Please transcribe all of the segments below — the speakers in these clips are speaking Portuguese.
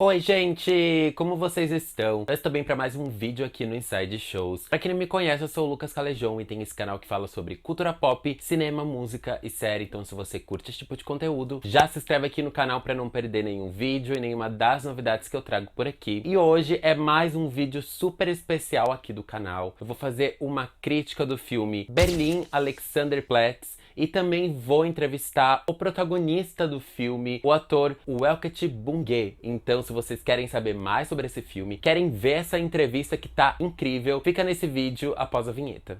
Oi, gente! Como vocês estão? Eu estou bem para mais um vídeo aqui no Inside Shows. Pra quem não me conhece, eu sou o Lucas Calejon e tenho esse canal que fala sobre cultura pop, cinema, música e série. Então, se você curte esse tipo de conteúdo, já se inscreve aqui no canal para não perder nenhum vídeo e nenhuma das novidades que eu trago por aqui. E hoje é mais um vídeo super especial aqui do canal. Eu vou fazer uma crítica do filme Berlin, Alexanderplatz. E também vou entrevistar o protagonista do filme, o ator Welket Bunge. Então, se vocês querem saber mais sobre esse filme, querem ver essa entrevista que tá incrível, fica nesse vídeo após a vinheta.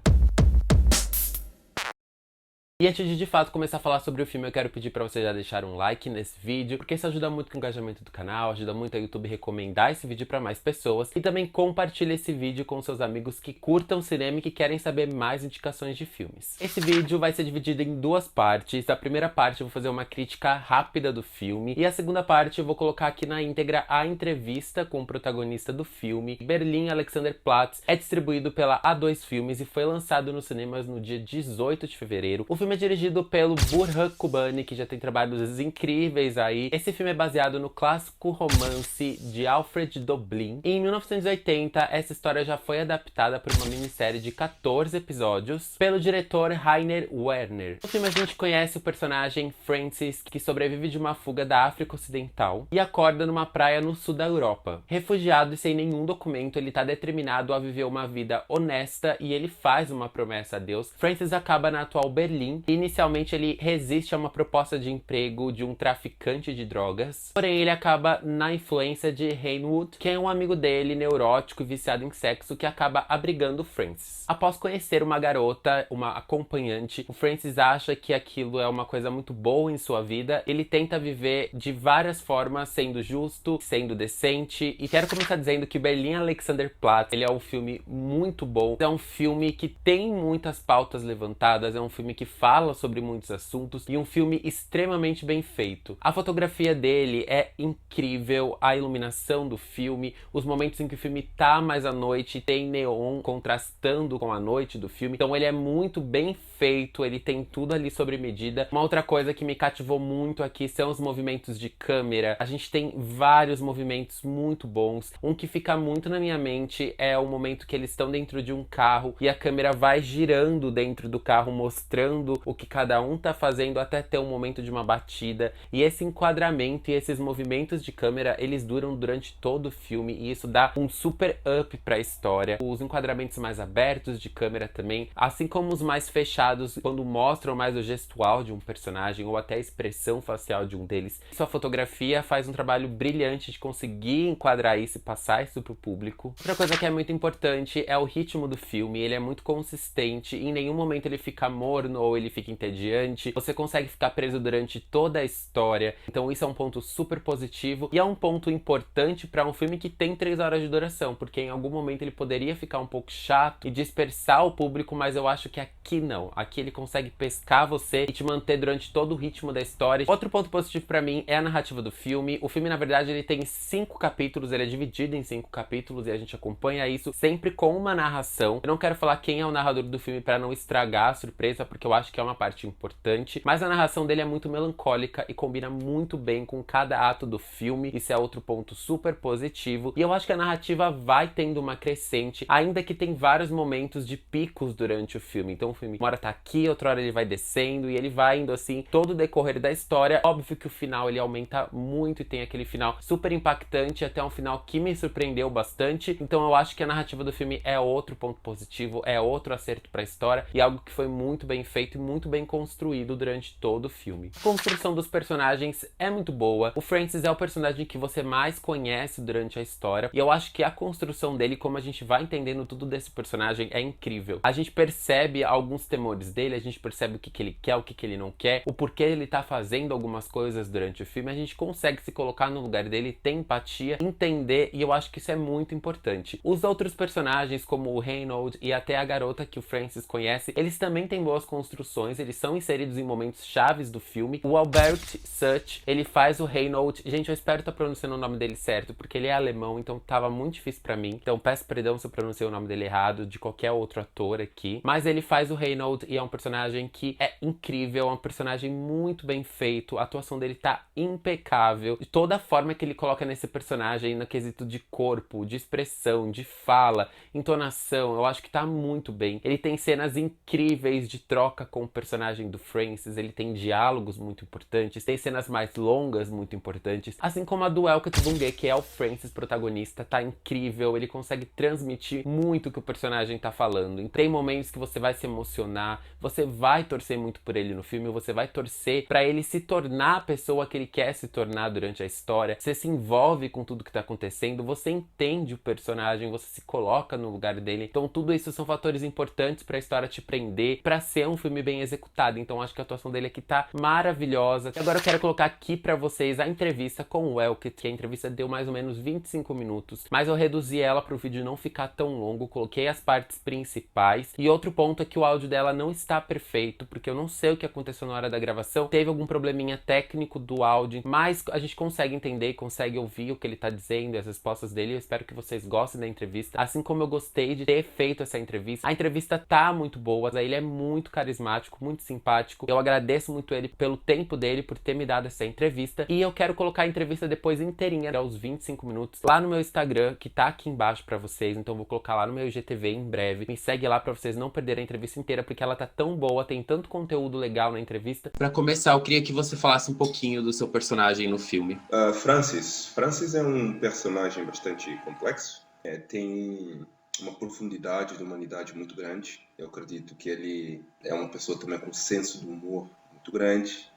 E antes de fato começar a falar sobre o filme, eu quero pedir pra você já deixar um like nesse vídeo, porque isso ajuda muito com o engajamento do canal, ajuda muito a YouTube recomendar esse vídeo pra mais pessoas. E também compartilhe esse vídeo com seus amigos que curtam cinema e que querem saber mais indicações de filmes. Esse vídeo vai ser dividido em duas partes. A primeira parte eu vou fazer uma crítica rápida do filme, e a segunda parte eu vou colocar aqui na íntegra a entrevista com o protagonista do filme. Berlin, Alexanderplatz é distribuído pela A2 Filmes e foi lançado nos cinemas no dia 18 de fevereiro. O filme é dirigido pelo Burhan Kubani, que já tem trabalhos incríveis aí. Esse filme é baseado no clássico romance de Alfred Doblin. E em 1980, essa história já foi adaptada por uma minissérie de 14 episódios pelo diretor Rainer Werner. No filme a gente conhece o personagem Francis, que sobrevive de uma fuga da África Ocidental e acorda numa praia no sul da Europa. Refugiado e sem nenhum documento, ele tá determinado a viver uma vida honesta e ele faz uma promessa a Deus. Francis acaba na atual Berlim. Inicialmente ele resiste a uma proposta de emprego de um traficante de drogas, porém ele acaba na influência de Reinwood, que é um amigo dele, neurótico e viciado em sexo, que acaba abrigando Francis. Após conhecer uma garota, uma acompanhante, o Francis acha que aquilo é uma coisa muito boa em sua vida. Ele tenta viver de várias formas, sendo justo, sendo decente. E quero começar dizendo que Berlin Alexanderplatz, ele é um filme muito bom. É um filme que tem muitas pautas levantadas, é um filme que fala sobre muitos assuntos e um filme extremamente bem feito. A fotografia dele é incrível, a iluminação do filme, os momentos em que o filme tá mais à noite, tem neon contrastando com a noite do filme. Então ele é muito bem feito, ele tem tudo ali sobre medida. Uma outra coisa que me cativou muito aqui são os movimentos de câmera. A gente tem vários movimentos muito bons. Um que fica muito na minha mente é o momento que eles estão dentro de um carro e a câmera vai girando dentro do carro, mostrando o que cada um tá fazendo até ter um momento de uma batida. E esse enquadramento e esses movimentos de câmera, eles duram durante todo o filme e isso dá um super up pra história. Os enquadramentos mais abertos de câmera também, assim como os mais fechados, quando mostram mais o gestual de um personagem ou até a expressão facial de um deles. Sua fotografia faz um trabalho brilhante de conseguir enquadrar isso e passar isso pro público. Outra coisa que é muito importante é o ritmo do filme. Ele é muito consistente, em nenhum momento ele fica morno ou ele fica entediante. Você consegue ficar preso durante toda a história, então isso é um ponto super positivo e é um ponto importante para um filme que tem 3 horas de duração, porque em algum momento ele poderia ficar um pouco chato e dispersar o público, mas eu acho que aqui não. Aqui ele consegue pescar você e te manter durante todo o ritmo da história. Outro ponto positivo para mim é a narrativa do filme. O filme, na verdade, ele tem 5 capítulos, ele é dividido em 5 capítulos e a gente acompanha isso sempre com uma narração. Eu não quero falar quem é o narrador do filme para não estragar a surpresa, porque eu acho que é uma parte importante, mas a narração dele é muito melancólica e combina muito bem com cada ato do filme. Isso é outro ponto super positivo. E eu acho que a narrativa vai tendo uma crescente, ainda que tem vários momentos de picos durante o filme. Então o filme uma hora tá aqui, outra hora ele vai descendo e ele vai indo assim todo o decorrer da história. Óbvio que o final ele aumenta muito e tem aquele final super impactante, até um final que me surpreendeu bastante. Então eu acho que a narrativa do filme é outro ponto positivo, é outro acerto pra história e algo que foi muito bem feito e muito bem construído durante todo o filme. A construção dos personagens é muito boa. O Francis é o personagem que você mais conhece durante a história e eu acho que a construção dele, como a gente vai entendendo tudo desse personagem, é incrível. A gente percebe alguns temores dele, a gente percebe o que ele quer, o que ele não quer, o porquê ele tá fazendo algumas coisas durante o filme. A gente consegue se colocar no lugar dele, ter empatia, entender, e eu acho que isso é muito importante. Os outros personagens, como o Reynold e até a garota que o Francis conhece, eles também têm boas construções introduções, eles são inseridos em momentos chaves do filme. O Albert Such, ele faz o Reinhold. Gente, eu espero estar pronunciando o nome dele certo, porque ele é alemão, então tava muito difícil pra mim. Então peço perdão se eu pronunciei o nome dele errado, de qualquer outro ator aqui. Mas ele faz o Reinhold e é um personagem que é incrível, é um personagem muito bem feito. A atuação dele tá impecável. De toda a forma que ele coloca nesse personagem, no quesito de corpo, de expressão, de fala, entonação, eu acho que tá muito bem. Ele tem cenas incríveis de troca com o personagem do Francis, ele tem diálogos muito importantes, tem cenas mais longas muito importantes, assim como a do Elket Bungé, que é o Francis protagonista, tá incrível, ele consegue transmitir muito o que o personagem tá falando. Tem momentos que você vai se emocionar, você vai torcer muito por ele no filme, você vai torcer pra ele se tornar a pessoa que ele quer se tornar durante a história, você se envolve com tudo que tá acontecendo, você entende o personagem, você se coloca no lugar dele. Então tudo isso são fatores importantes pra história te prender, pra ser um filme bem executado. Então acho que a atuação dele aqui tá maravilhosa. E agora eu quero colocar aqui pra vocês a entrevista com o Elket, que a entrevista deu mais ou menos 25 minutos, mas eu reduzi ela pro vídeo não ficar tão longo, coloquei as partes principais. E outro ponto é que o áudio dela não está perfeito, porque eu não sei o que aconteceu na hora da gravação, teve algum probleminha técnico do áudio, mas a gente consegue entender, consegue ouvir o que ele tá dizendo, as respostas dele. Eu espero que vocês gostem da entrevista, assim como eu gostei de ter feito essa entrevista. A entrevista tá muito boa, ele é muito carismático, muito simpático. Eu agradeço muito ele pelo tempo dele, por ter me dado essa entrevista. E eu quero colocar a entrevista depois inteirinha, aos 25 minutos, lá no meu Instagram, que tá aqui embaixo pra vocês. Então eu vou colocar lá no meu IGTV em breve. Me segue lá pra vocês não perderem a entrevista inteira, porque ela tá tão boa, tem tanto conteúdo legal na entrevista. Pra começar, eu queria que você falasse um pouquinho do seu personagem no filme. Francis é um personagem bastante complexo. Tem uma profundidade de humanidade muito grande. Eu acredito que ele é uma pessoa também com senso de humor muito grande.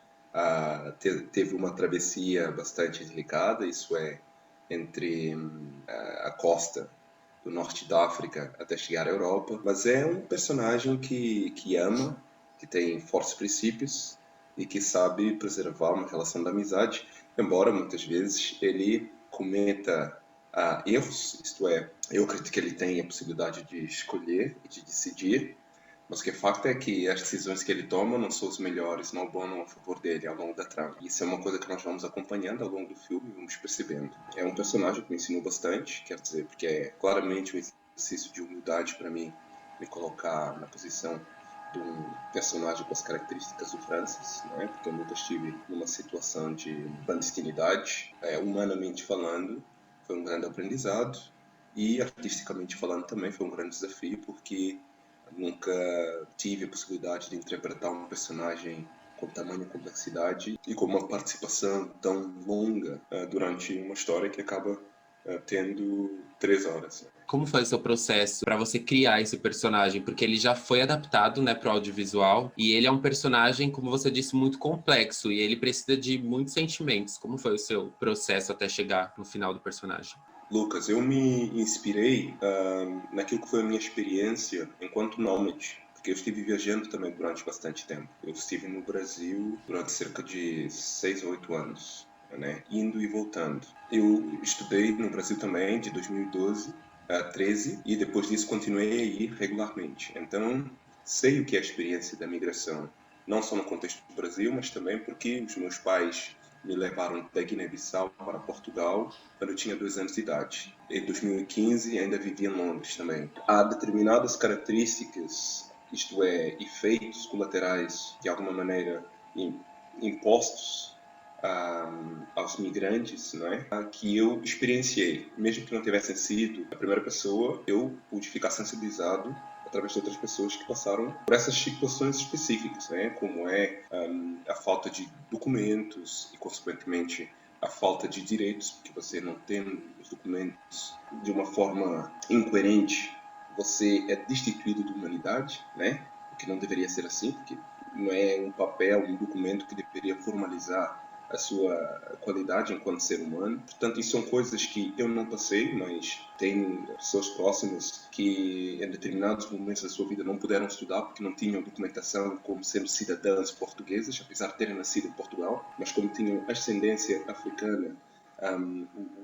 Teve uma travessia bastante delicada, isso é, entre a costa do norte da África até chegar à Europa. Mas é um personagem que ama, que tem fortes princípios e que sabe preservar uma relação de amizade, embora muitas vezes ele cometa erros, isto é, eu acredito que ele tem a possibilidade de escolher e de decidir, mas o que é facto é que as decisões que ele toma não são as melhores, não abonam a favor dele ao longo da trama. Isso é uma coisa que nós vamos acompanhando ao longo do filme e vamos percebendo. É um personagem que me ensinou bastante, quer dizer, porque é claramente um exercício de humildade para mim me colocar na posição de um personagem com as características do Francis, não é? Porque eu nunca estive numa situação de clandestinidade, humanamente falando, foi um grande aprendizado, e artisticamente falando também foi um grande desafio, porque nunca tive a possibilidade de interpretar um personagem com tamanha complexidade e com uma participação tão longa durante uma história que acaba tendo 3 horas. Como foi o seu processo para você criar esse personagem? Porque ele já foi adaptado, né, para o audiovisual, e ele é um personagem, como você disse, muito complexo, e ele precisa de muitos sentimentos. Como foi o seu processo até chegar no final do personagem? Lucas, eu me inspirei naquilo que foi a minha experiência enquanto nômade, porque eu estive viajando também durante bastante tempo. Eu estive no Brasil durante cerca de 6 ou 8 anos, né, indo e voltando. Eu estudei no Brasil também de 2012 a 13 e depois disso continuei a ir regularmente. Então, sei o que é a experiência da migração, não só no contexto do Brasil, mas também porque os meus pais me levaram da Guiné-Bissau para Portugal quando eu tinha 2 anos de idade. Em 2015 ainda vivia em Londres também. Há determinadas características, isto é, efeitos colaterais de alguma maneira impostos aos migrantes, não é? Que eu experienciei, mesmo que não tivessem sido a primeira pessoa, eu pude ficar sensibilizado através de outras pessoas que passaram por essas situações específicas, né? Como é a falta de documentos e, consequentemente, a falta de direitos, porque você não tem os documentos de uma forma incoerente, você é destituído de humanidade, né? O que não deveria ser assim, porque não é um papel, um documento que deveria formalizar a sua qualidade enquanto ser humano. Portanto, isso são coisas que eu não passei, mas tenho pessoas próximas que em determinados momentos da sua vida não puderam estudar porque não tinham documentação como sendo cidadãs portuguesas, apesar de terem nascido em Portugal, mas como tinham ascendência africana,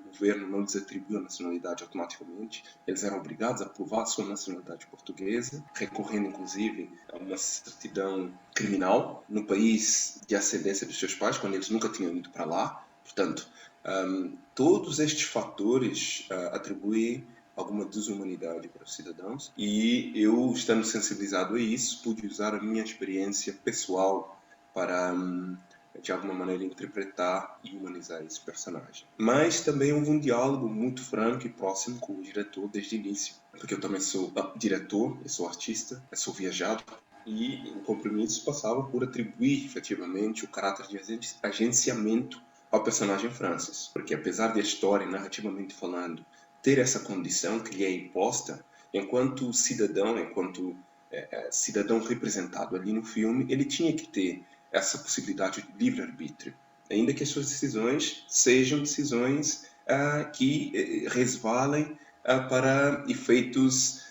governo não lhes atribuiu a nacionalidade automaticamente, eles eram obrigados a provar a sua nacionalidade portuguesa, recorrendo inclusive a uma certidão criminal no país de ascendência dos seus pais, quando eles nunca tinham ido para lá. Portanto, todos estes fatores atribuem alguma desumanidade para os cidadãos, e eu, estando sensibilizado a isso, pude usar a minha experiência pessoal para, de alguma maneira, interpretar e humanizar esse personagem. Mas também houve um diálogo muito franco e próximo com o diretor desde o início, porque eu também sou diretor, eu sou artista, eu sou viajado, e o compromisso passava por atribuir efetivamente o caráter de agenciamento ao personagem Francis, porque apesar de a história, narrativamente falando, ter essa condição que lhe é imposta, enquanto cidadão cidadão representado ali no filme, ele tinha que ter essa possibilidade de livre-arbítrio, ainda que as suas decisões sejam decisões que resvalem para efeitos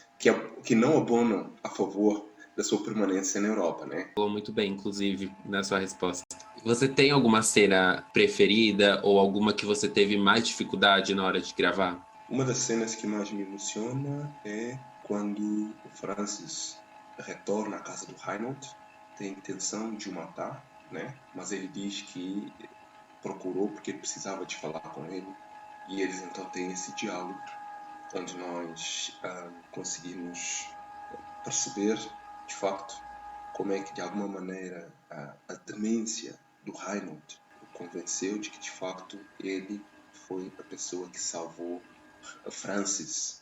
que não abonam a favor da sua permanência na Europa, né? Falou muito bem, inclusive, na sua resposta. Você tem alguma cena preferida ou alguma que você teve mais dificuldade na hora de gravar? Uma das cenas que mais me emociona é quando o Francis retorna à casa do Reinhold, tem a intenção de o matar, né? Mas ele diz que procurou porque precisava de falar com ele, e eles então têm esse diálogo onde nós conseguimos perceber de facto como é que de alguma maneira a demência do Reinhold o convenceu de que de facto ele foi a pessoa que salvou a Francis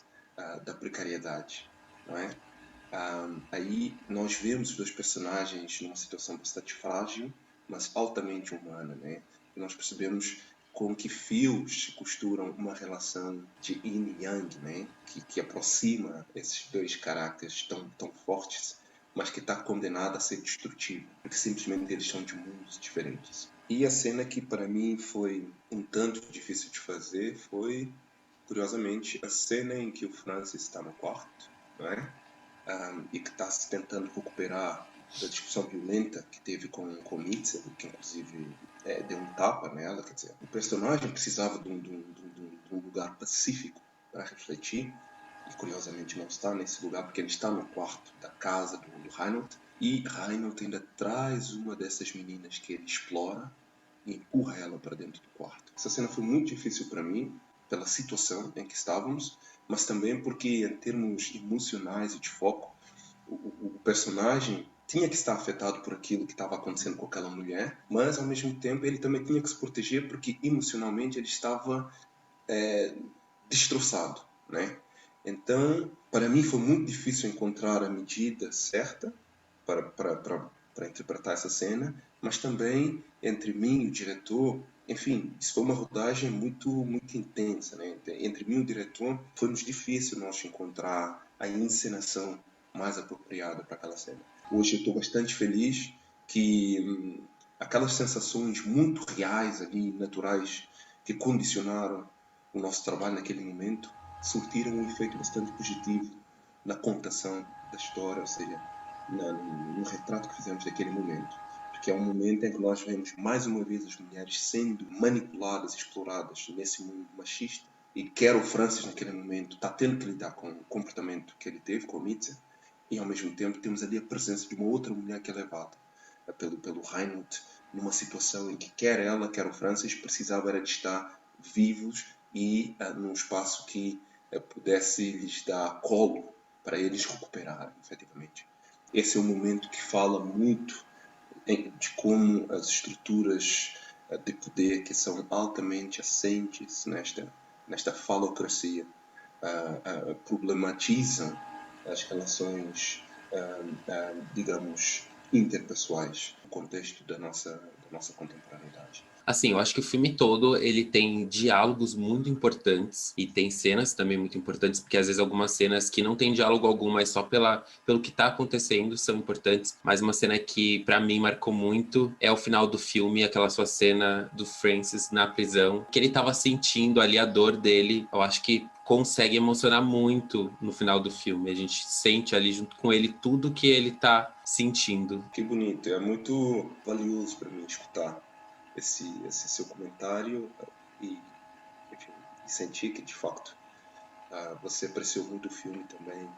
da precariedade, não é? Aí nós vemos os dois personagens numa situação bastante frágil, mas altamente humana, né? E nós percebemos com que fios se costuram uma relação de yin e yang, né? Que aproxima esses dois caracteres tão fortes, mas que está condenada a ser destrutiva, porque simplesmente eles são de mundos diferentes. E a cena que para mim foi um tanto difícil de fazer foi, curiosamente, a cena em que o Francis está no quarto, não é? E que está se tentando recuperar da discussão violenta que teve com Mitzi, que inclusive deu um tapa nela. Quer dizer, o personagem precisava de um lugar pacífico para refletir, e curiosamente não está nesse lugar, porque ele está no quarto da casa do Reinhold, e Reinhold ainda traz uma dessas meninas que ele explora e empurra ela para dentro do quarto. Essa cena foi muito difícil para mim, pela situação em que estávamos, mas também porque, em termos emocionais e de foco, o personagem tinha que estar afetado por aquilo que estava acontecendo com aquela mulher, mas ao mesmo tempo ele também tinha que se proteger porque emocionalmente ele estava destroçado, né? Então, para mim foi muito difícil encontrar a medida certa para interpretar essa cena, mas também entre mim e o diretor, enfim, isso foi uma rodagem muito intensa, né? Entre mim e o diretor foi-nos difícil nós encontrar a encenação mais apropriada para aquela cena. Hoje eu estou bastante feliz que aquelas sensações muito reais ali, naturais, que condicionaram o nosso trabalho naquele momento, surtiram um efeito bastante positivo na contação da história, ou seja, no retrato que fizemos daquele momento. Porque é um momento em que nós vemos mais uma vez as mulheres sendo manipuladas, exploradas nesse mundo machista, e quer o Francis naquele momento está tendo que lidar com o comportamento que ele teve com a Mitzi, e ao mesmo tempo temos ali a presença de uma outra mulher que é levada pelo Reinhold numa situação em que quer ela, quer o Francis, precisava era de estar vivos e num espaço que pudesse lhes dar colo para eles recuperarem, efetivamente. Esse é um momento que fala muito de como as estruturas de poder que são altamente assentes nesta falocracia problematizam as relações, digamos, interpessoais no contexto da nossa contemporaneidade. Assim, eu acho que o filme todo, ele tem diálogos muito importantes e tem cenas também muito importantes, porque às vezes algumas cenas que não tem diálogo algum, mas só pelo que tá acontecendo são importantes. Mas uma cena que pra mim marcou muito é o final do filme, aquela sua cena do Francis na prisão, que ele tava sentindo ali a dor dele. Eu acho que consegue emocionar muito no final do filme. A gente sente ali junto com ele tudo que ele tá sentindo. Que bonito, é muito valioso para mim escutar esse seu comentário, e enfim, senti que, de facto, você apreciou muito o filme também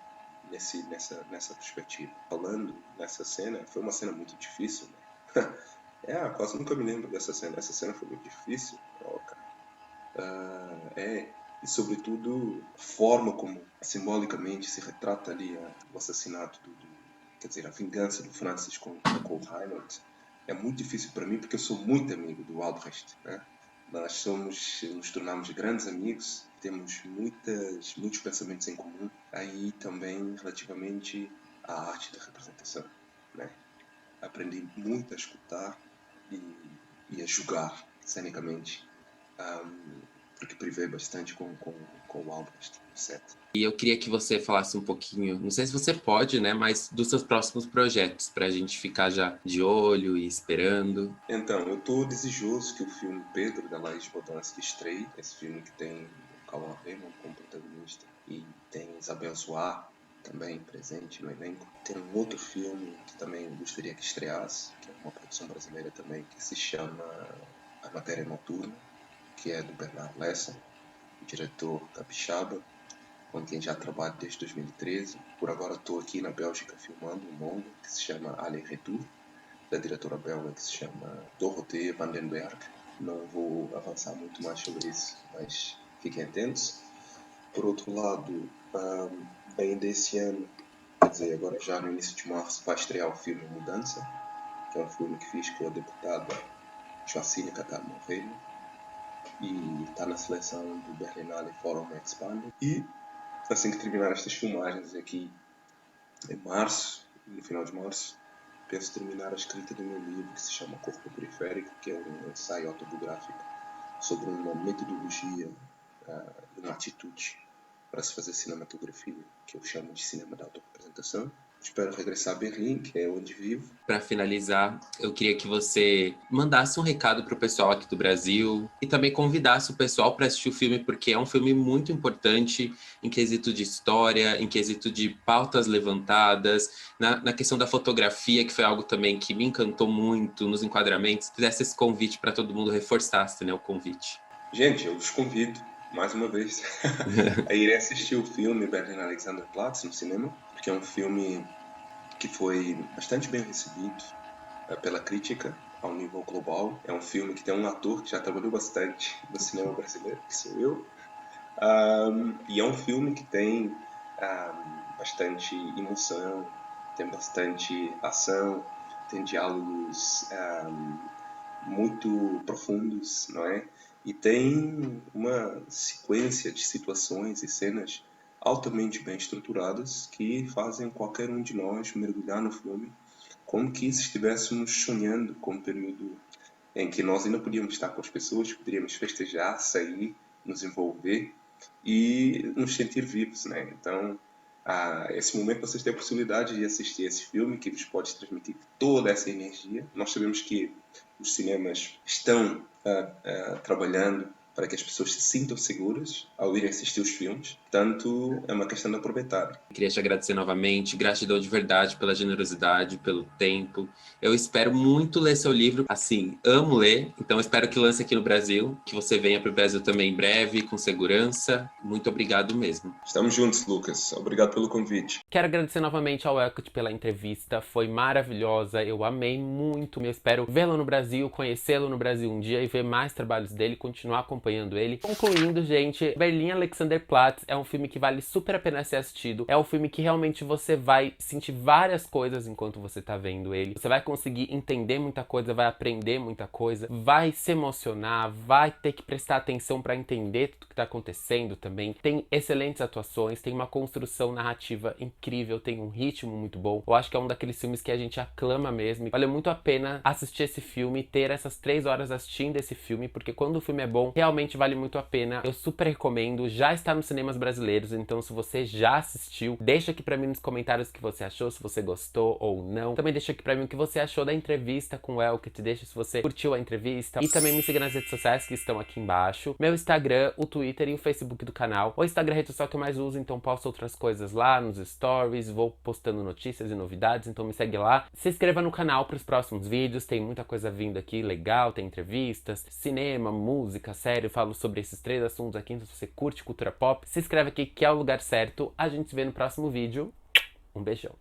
nessa perspectiva. Falando nessa cena, foi uma cena muito difícil, né? Quase nunca me lembro dessa cena. Essa cena foi muito difícil. Cara. E sobretudo a forma como simbolicamente se retrata ali o assassinato quer dizer, a vingança do Francis com Cole Reinhardt é muito difícil para mim porque eu sou muito amigo do Albrecht, né? Nos tornamos grandes amigos, temos muitos pensamentos em comum, aí também relativamente à arte da representação, né? Aprendi muito a escutar e a jogar cenicamente, porque privei bastante com o Albrecht no set. E eu queria que você falasse um pouquinho, não sei se você pode, né, mas dos seus próximos projetos, pra gente ficar já de olho e esperando. Então, eu estou desejoso que o filme Pedro, da Laís Bodansky, estreie. Esse filme que tem o Cauã Raymond como protagonista e tem Isabel Zoá também presente no elenco. Tem um outro filme que também gostaria que estreasse, que é uma produção brasileira também, que se chama A Matéria Noturna, que é do Bernard Lessa, o diretor capixaba, com quem já trabalho desde 2013. Por agora estou aqui na Bélgica filmando um longa que se chama Aller Retour, da diretora belga que se chama Dorothee van den Berg. Não vou avançar muito mais sobre isso, mas fiquem atentos. Por outro lado, ainda esse ano, quer dizer, agora já no início de março, vai estrear o filme Mudança, que é um filme que fiz com a deputada Joacine Catar Moreno e está na seleção do Berlinale Forum Expand. E assim que terminar estas filmagens aqui em março, no final de março, penso terminar a escrita do meu livro que se chama Corpo Periférico, que é um ensaio autobiográfico sobre uma metodologia e uma atitude para se fazer cinematografia, que eu chamo de cinema de autorrepresentação. Espero regressar a Berlim, que é onde vivo. Para finalizar, eu queria que você mandasse um recado para o pessoal aqui do Brasil e também convidasse o pessoal para assistir o filme, porque é um filme muito importante em quesito de história, em quesito de pautas levantadas, na questão da fotografia, que foi algo também que me encantou muito nos enquadramentos. Fizesse esse convite para todo mundo, reforçasse, né, o convite. Gente, eu os convido, mais uma vez, a irem assistir o filme Berlin Alexanderplatz no cinema, porque é um filme que foi bastante bem recebido pela crítica ao nível global. É um filme que tem um ator que já trabalhou bastante no cinema brasileiro, que sou eu. E é um filme que tem bastante emoção, tem bastante ação, tem diálogos muito profundos, não é? E tem uma sequência de situações e cenas altamente bem estruturadas que fazem qualquer um de nós mergulhar no filme como que se estivéssemos sonhando com um período em que nós ainda podíamos estar com as pessoas, poderíamos festejar, sair, nos envolver e nos sentir vivos, né? Então, esse momento vocês têm a possibilidade de assistir esse filme que vos pode transmitir toda essa energia. Nós sabemos que os cinemas estão trabalhando para que as pessoas se sintam seguras ao irem assistir os filmes. Portanto, é uma questão de aproveitar. Queria te agradecer novamente, gratidão de verdade pela generosidade, pelo tempo. Eu espero muito ler seu livro, assim, amo ler, então espero que lance aqui no Brasil, que você venha para o Brasil também em breve, com segurança. Muito obrigado mesmo. Estamos juntos, Lucas. Obrigado pelo convite. Quero agradecer novamente ao Elcott pela entrevista, foi maravilhosa, eu amei muito. Eu espero vê-lo no Brasil, conhecê-lo no Brasil um dia e ver mais trabalhos dele, continuar acompanhando ele. Concluindo, gente, Berlin Alexanderplatz é um filme que vale super a pena ser assistido. É um filme que realmente você vai sentir várias coisas enquanto você tá vendo ele. Você vai conseguir entender muita coisa, vai aprender muita coisa, vai se emocionar, vai ter que prestar atenção para entender tudo que tá acontecendo também. Tem excelentes atuações, tem uma construção narrativa incrível, tem um ritmo muito bom. Eu acho que é um daqueles filmes que a gente aclama mesmo. Vale muito a pena assistir esse filme, ter essas 3 horas assistindo esse filme, porque quando o filme é bom, realmente vale muito a pena. Eu super recomendo, já está nos cinemas brasileiros, então se você já assistiu, deixa aqui pra mim nos comentários o que você achou, se você gostou ou não. Também deixa aqui pra mim o que você achou da entrevista com o Elcott, deixa se você curtiu a entrevista. E também me siga nas redes sociais que estão aqui embaixo. Meu Instagram, o Twitter e o Facebook do canal. O Instagram é a rede social que eu mais uso, então posto outras coisas lá nos stories, vou postando notícias e novidades, então me segue lá. Se inscreva no canal para os próximos vídeos, tem muita coisa vindo aqui legal, tem entrevistas, cinema, música, série. sério, falo sobre esses 3 assuntos aqui, então se você curte cultura pop, se inscreve aqui que é o lugar certo. A gente se vê no próximo vídeo. Um beijão.